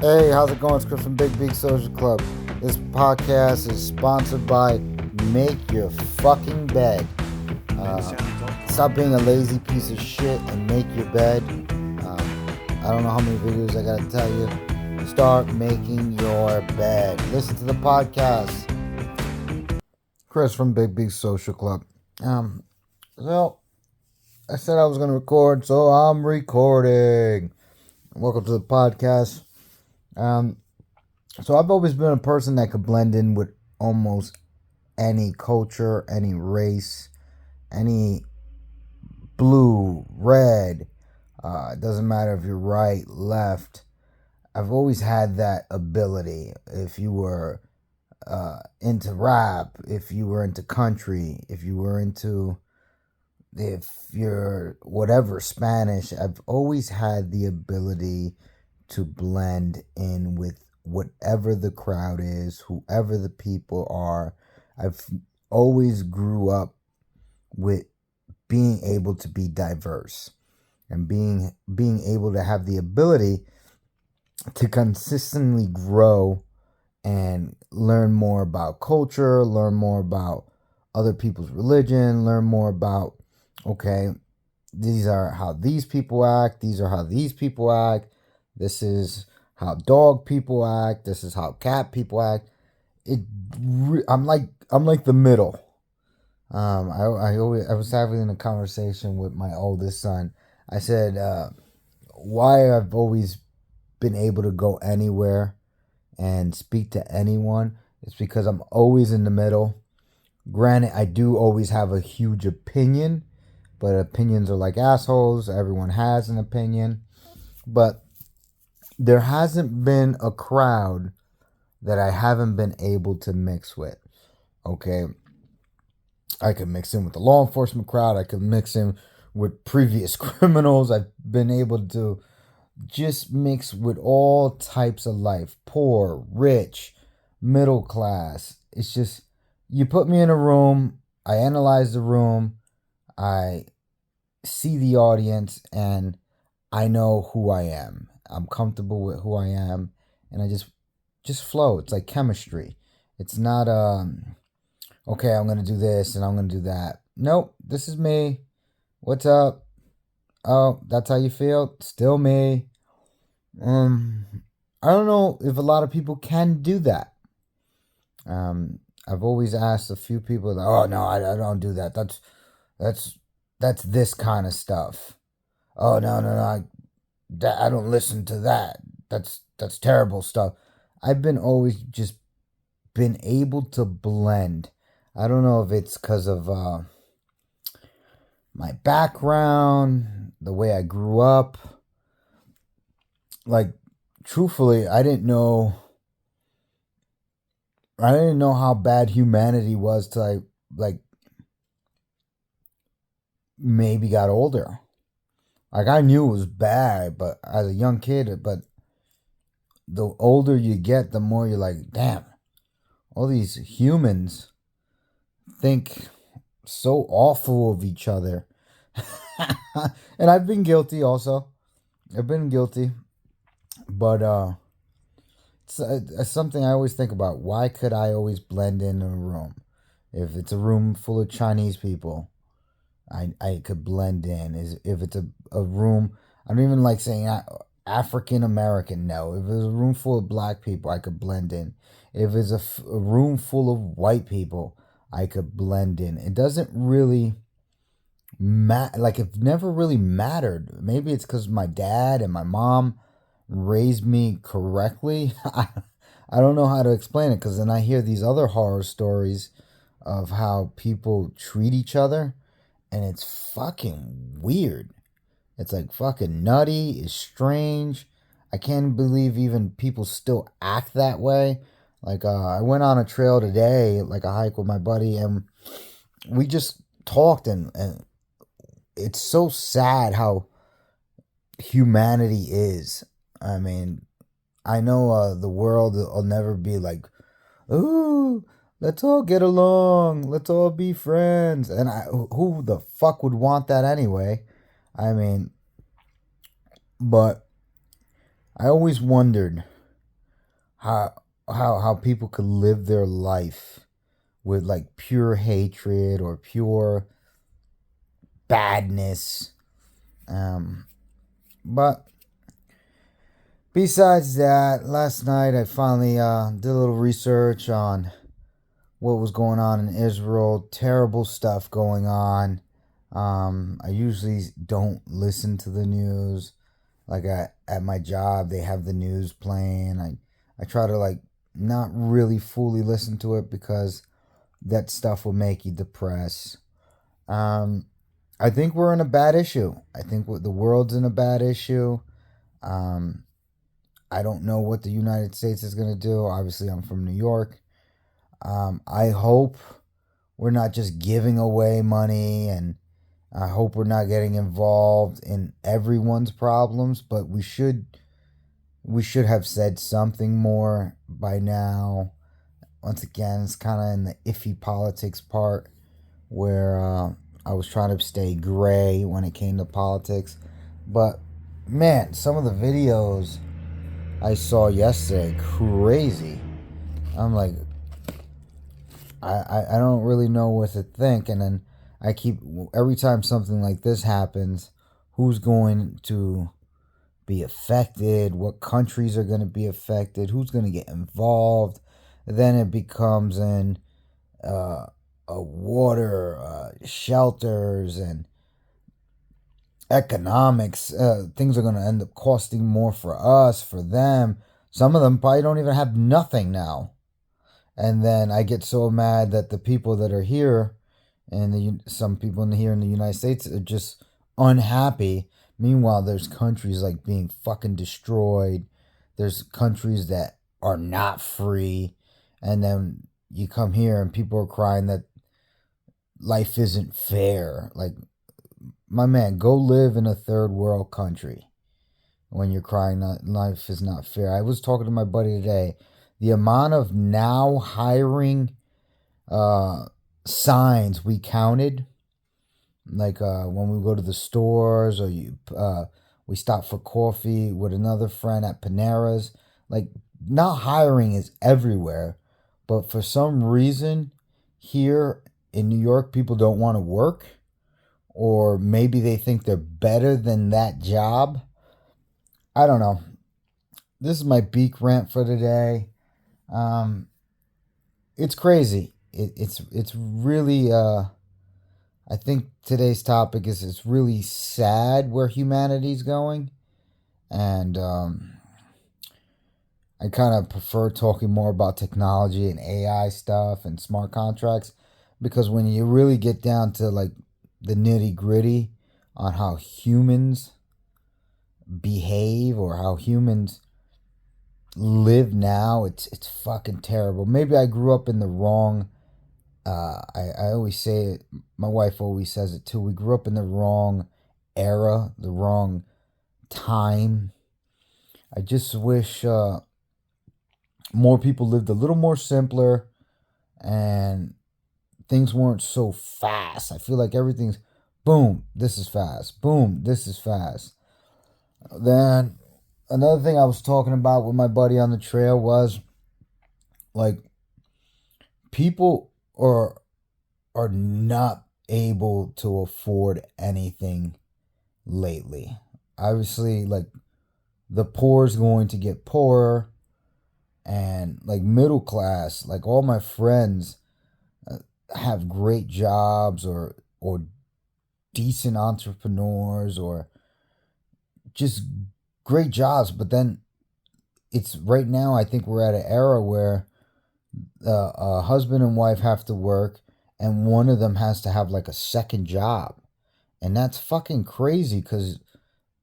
Hey, how's it going? It's Chris from Beak Social Club. This podcast is sponsored by Make Your Fucking Bed. Stop being a lazy piece of shit and make your bed. I don't know how many videos I gotta tell you. Start making your bed. Listen to the podcast. Chris from Beak Social Club. So I said I was gonna record, so I'm recording. Welcome to the podcast. So I've always been a person that could blend in with almost any culture, any race, any blue, red. It doesn't matter if you're right, left. I've always had that ability. If you were into rap, if you were into country, if you're whatever Spanish, I've always had the ability to blend in with whatever the crowd is, whoever the people are. I've always grew up with being able to be diverse and being able to have the ability to consistently grow and learn more about culture, learn more about other people's religion, learn more about, okay, these are how these people act, these are how these people act, this is how dog people act, this is how cat people act. I'm like the middle. I was having a conversation with my oldest son. I said why I've always been able to go anywhere and speak to anyone. It's because I'm always in the middle. Granted, I do always have a huge opinion, but opinions are like assholes. Everyone has an opinion. But there hasn't been a crowd that I haven't been able to mix with. Okay. I could mix in with the law enforcement crowd. I could mix in with previous criminals. I've been able to just mix with all types of life. Poor, rich, middle class. It's just, you put me in a room, I analyze the room, I see the audience, and I know who I am. I'm comfortable with who I am, and I just flow. It's like chemistry. It's not okay, I'm gonna do this and I'm gonna do that. Nope, this is me. What's up? Oh, that's how you feel? Still me. I don't know if a lot of people can do that. I've always asked a few people, oh no, I don't do that. That's this kind of stuff. Oh no, I don't listen to that. That's terrible stuff. I've been always just been able to blend. I don't know if it's because of my background, the way I grew up. Like, truthfully, I didn't know how bad humanity was till I maybe got older. Like, I knew it was bad, but as a young kid, but the older you get, the more you're like, damn, all these humans think so awful of each other. And I've been guilty also. I've been guilty. But it's something I always think about. Why could I always blend in a room? If it's a room full of Chinese people, I could blend in. If it's a room, I don't even like saying African American. No, if it's a room full of black people, I could blend in. If it's a room full of white people, I could blend in. It doesn't really like, it never really mattered. Maybe it's because my dad and my mom raised me correctly. I don't know how to explain it, because then I hear these other horror stories of how people treat each other, and it's fucking weird. It's like fucking nutty. It's strange. I can't believe even people still act that way. Like, I went on a trail today, like a hike with my buddy, and we just talked, and it's so sad how humanity is. I mean, I know the world will never be like, ooh, let's all get along, let's all be friends. And who the fuck would want that anyway? I mean, but I always wondered, how how people could live their life with like pure hatred or pure badness. Um, but besides that, last night I finally did a little research on what was going on in Israel. Terrible stuff going on. I usually don't listen to the news. Like at my job, they have the news playing. I try to like not really fully listen to it because that stuff will make you depressed. Um, I think we're in a bad issue. I think the world's in a bad issue. Um, I don't know what the United States is going to do. Obviously, I'm from New York. I hope we're not just giving away money, and I hope we're not getting involved in everyone's problems, but we should have said something more by now. Once again, it's kind of in the iffy politics part where I was trying to stay gray when it came to politics. But man, some of the videos I saw yesterday, crazy. I'm like, I don't really know what to think. And then I keep, every time something like this happens, who's going to be affected? What countries are going to be affected? Who's going to get involved? Then it becomes in uh, water, shelters, and economics. Things are going to end up costing more for us, for them. Some of them probably don't even have nothing now. And then I get so mad that the people that are here, and some people here in the United States are just unhappy. Meanwhile, there's countries like being fucking destroyed. There's countries that are not free. And then you come here and people are crying that life isn't fair. Like, my man, go live in a third world country when you're crying that life is not fair. I was talking to my buddy today. The amount of now hiring signs we counted, like when we go to the stores, or we stop for coffee with another friend at Panera's. Like, not hiring is everywhere, but for some reason here in New York, people don't want to work, or maybe they think they're better than that job. I don't know. This is my Beak rant for today. Um, it's crazy. It's really I think today's topic is it's really sad where humanity's going, and I kind of prefer talking more about technology and AI stuff and smart contracts, because when you really get down to like the nitty gritty on how humans behave or how humans live now, it's fucking terrible. Maybe I grew up in the wrong. I always say it. My wife always says it too. We grew up in the wrong era, the wrong time. I just wish more people lived a little more simpler, and things weren't so fast. I feel like everything's boom, this is fast. Boom, this is fast. Then another thing I was talking about with my buddy on the trail was like people are not able to afford anything lately. Obviously, like the poor is going to get poorer, and like middle class, like all my friends have great jobs, or decent entrepreneurs, or just great jobs. But then it's right now, I think we're at an era where husband and wife have to work, and one of them has to have like a second job. And that's fucking crazy, because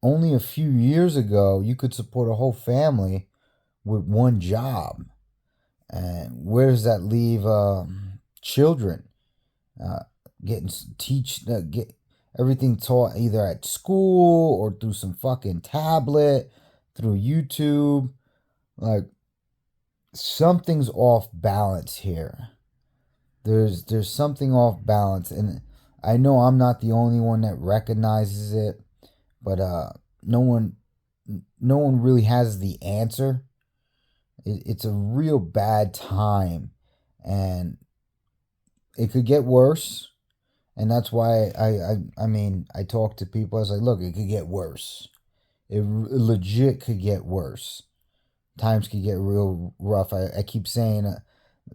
only a few years ago you could support a whole family with one job. And where does that leave children? Uh, getting get everything taught either at school or through some fucking tablet, through YouTube. Like, something's off balance here. There's something off balance, and I know I'm not the only one that recognizes it, but no one really has the answer. It's a real bad time, and it could get worse. And that's why I mean, I talk to people. I was like, look, it could get worse. It legit could get worse. Times could get real rough. I keep saying,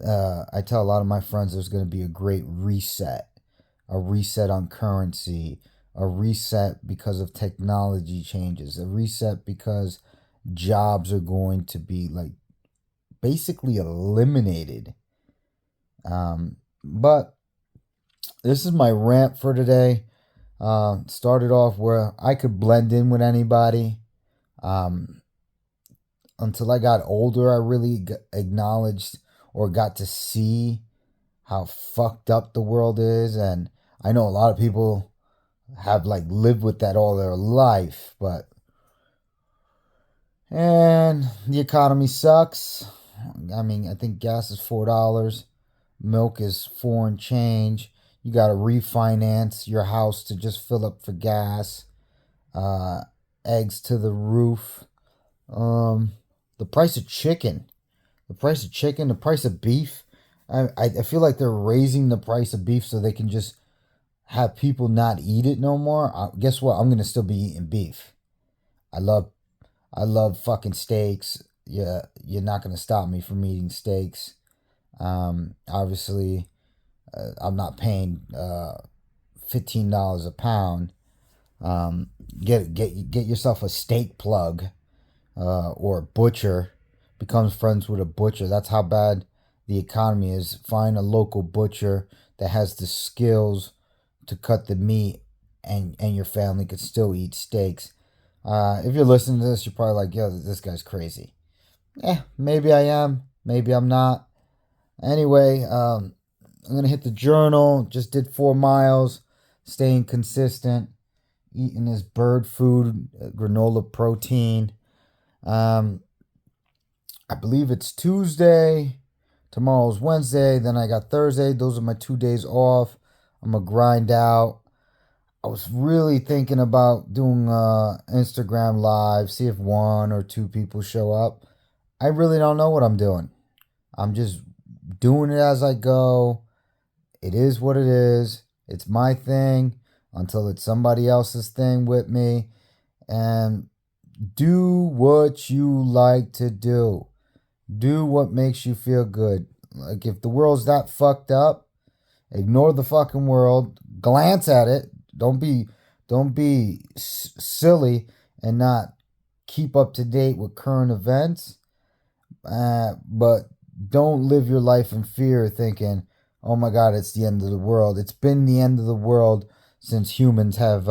I tell a lot of my friends there's going to be a reset on currency, a reset because of technology changes, a reset because jobs are going to be like basically eliminated. But this is my rant for today. Started off where I could blend in with anybody. Um, until I got older, I really acknowledged or got to see how fucked up the world is. And I know a lot of people have like lived with that all their life, but and the economy sucks. I mean, I think gas is $4, milk is four and change. You got to refinance your house to just fill up for gas. Uh, eggs to the roof. Um, the price of chicken, the price of beef. I feel like they're raising the price of beef so they can just have people not eat it no more. Guess what? I'm gonna still be eating beef. I love I love fucking steaks. Yeah, you're not gonna stop me from eating steaks. Obviously, I'm not paying $15 a pound. Um, get yourself a steak plug or a butcher. Becomes friends with a butcher. That's how bad the economy is. Find a local butcher that has the skills to cut the meat, and your family could still eat steaks. If you're listening to this, you're probably like, yo, this guy's crazy. Maybe I am. Maybe I'm not. Anyway, I'm going to hit the journal. Just did 4 miles. Staying consistent. Eating this bird food, granola protein. Um, I believe it's Tuesday. Tomorrow's Wednesday. Then I got Thursday. Those are my 2 days off. I'm going to grind out. I was really thinking about doing Instagram Live, see if one or two people show up. I really don't know what I'm doing. I'm just doing it as I go. It is what it is. It's my thing until it's somebody else's thing with me. And do what you like to do. Do what makes you feel good. Like if the world's that fucked up, ignore the fucking world. Glance at it. Don't be silly and not keep up to date with current events. But don't live your life in fear thinking, oh my God, it's the end of the world. It's been the end of the world since humans have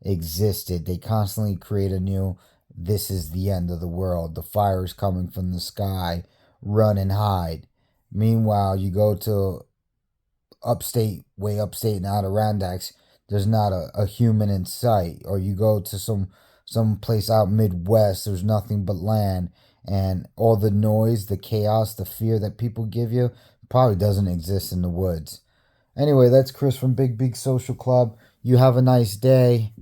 existed. They constantly create a new, this is the end of the world. The fire is coming from the sky. Run and hide. Meanwhile, you go to way upstate in Adirondacks, there's not a human in sight. Or you go to some place out Midwest, there's nothing but land. And all the noise, the chaos, the fear that people give you probably doesn't exist in the woods. Anyway, that's Chris from Big Social Club. You have a nice day.